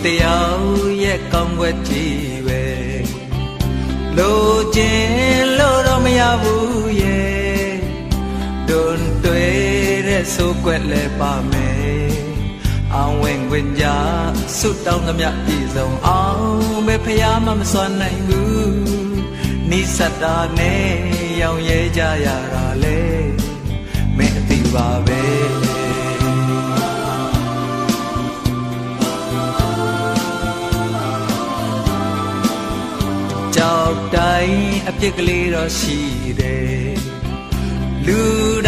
တရားရဲ့ကောင်းွက်ကြီးပဲလိုချင်လို့တော့မရဘူးရဲ့တွန်တွေ့တဲ့ဆိုကွက်လဲပါမယ်အောင်ဝင်ခွင့်ကြဆုတောင်းသမျှပြည့်စုံအောင်ပဲဖယားမမစွမ်းနိုင်ဘူးနိစ္စတာနဲ့ရောင်ရဲကြရတာလေမင်းအသိပါပဲကြောက်တိုင်းအပြစ်ကလေးတော့ရှိတယ်လူ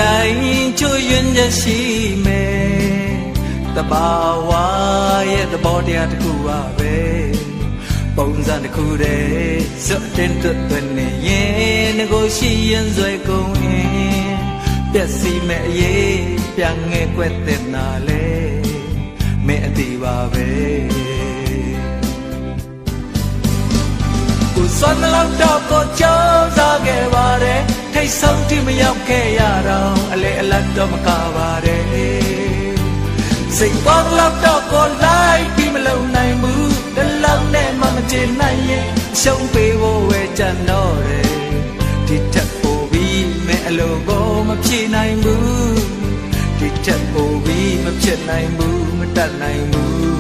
တိုင်းချွယွင်းချက်ရှိမယ်တဘာဝရဲ့သဘောတရားတစ်ခုပါပဲပုံစံတစ်ခုတည်းဇွတ်တင်တွတ်နေရင်ကိုရှိရင်ဇွဲကုန်ရင်ပြက်စီမဲ့အရေးပြန်ငဲကွက်တဲ့နာလေမင်းအတီးပါပဲစွမ်းလောက်တော့ကိုကြောက်စားခဲ့ပါတယ်ထိတ်ဆုံးတိမရောက်ခဲ့ရတော့အလေအလတ်တော့မကပါတယ်စိတ်ပေါင်းလောက်တော့ကိုလိုက်ပြီးမလုံနိုင်ဘူးတလောက်နဲ့မှမချင်နိုင်ရင်ရှုံးပေးဖို့ဝဲကြံတော့တယ်ဒီထက်ပိုပြီးမဲ့အလိုကိုမဖြေနိုင်ဘူးဒီထက်ပိုပြီးမဖြစ်နိုင်ဘူးမတတ်နိုင်ဘူး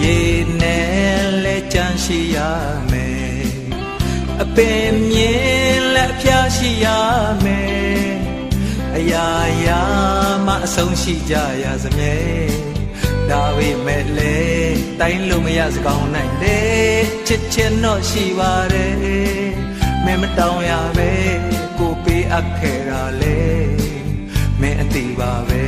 ရေနဲ့လဲကြမ်းရှိရမယ်အပင်မြင်လက်အဖျားရှိရမယ်အရာရာမှအဆုံးရှိကြရစမြဲဒါပေမဲ့လေတိုင်းလို့မရစကောင်းနိုင်တယ်ချစ်ချင်တော့ရှိပါတယ်မင်းမတောင်းရပဲကိုပေးအပ်ခဲ့တာလေမင်းအသိပါပဲ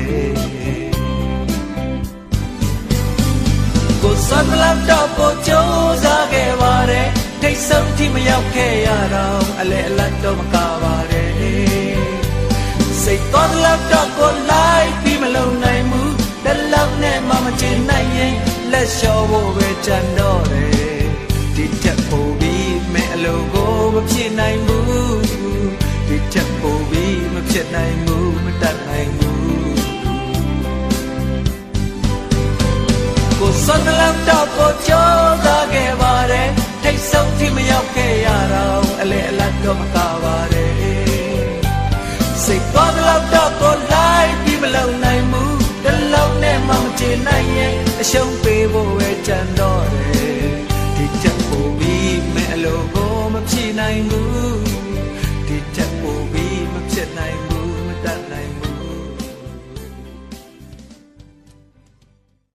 ကိုစမ်းလောက်တော့ကိုကြိုးစားခဲ့ပါတယ်ထိတ်ဆုံးထိမရောက်ခဲ့ရတော့အလေအလတ်တော့မကပါတယ်စိတ်တော်လောက်တော့ကိုလိုက်ပြီးမလုံနိုင်ဘူးတလောက်နဲ့မှမချင်နိုင်ရင်လက်လျှော့ဖို့ပဲကြံတော့တယ်ဒီထက်ပိုပြီးမဲ့အလိုကိုမဖြစ်နိုင်ဘူးဒီထက်ပိုပြီးမဖြစ်နိုင်ဘူးမတတ်နိုင်ဘူးကိုစွမ်းလောက်တော့ကိုကြောက်စားခဲ့ပါတယ်ထိတ်ဆုံးထိမရောက်ခဲ့ရတော့အလေအလတ်တော့မကပါတယ်စိတ်တော်လောက်တော့ကိုလိုက်ပြီးမလုံနိုင်ဘူးတလုံးနဲ့မှမချင်နိုင်ရင်အရှုံးပေးဖို့ပဲကြံတော့တယ်ဒီချက်ပိုပြီးမဲ့အလိုကိုမဖြေနိုင်ဘူး